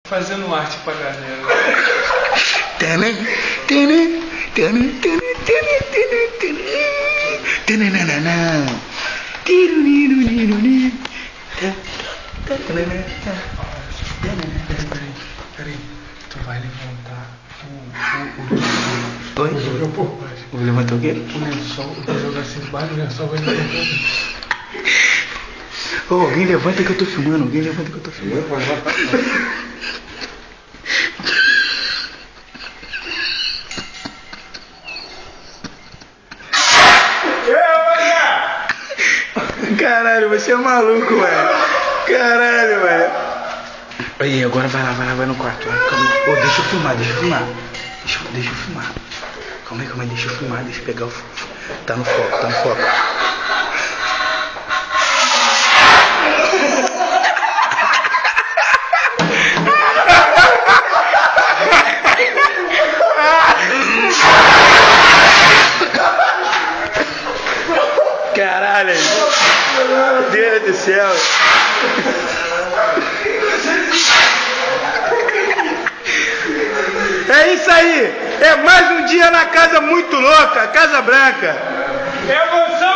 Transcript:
Fazendo arte pra galera. Peraí, tu vai levantar o lençol. Vou levantar o quê? O lençol, eu vou jogar assim embaixo, o lençol vai levantar. Ô, alguém levanta que eu tô filmando, alguém levanta que eu tô filmando. Caralho, você é maluco, velho. Caralho, velho. Aí, agora vai lá, vai no quarto. Calma aí. Ô, deixa eu filmar. Deixa eu filmar. Calma aí, deixa eu filmar, deixa eu pegar o... Tá no foco. Caralho, meu Deus do céu. É isso aí, é mais um dia na Casa Muito Louca, Casa Branca. Emoção!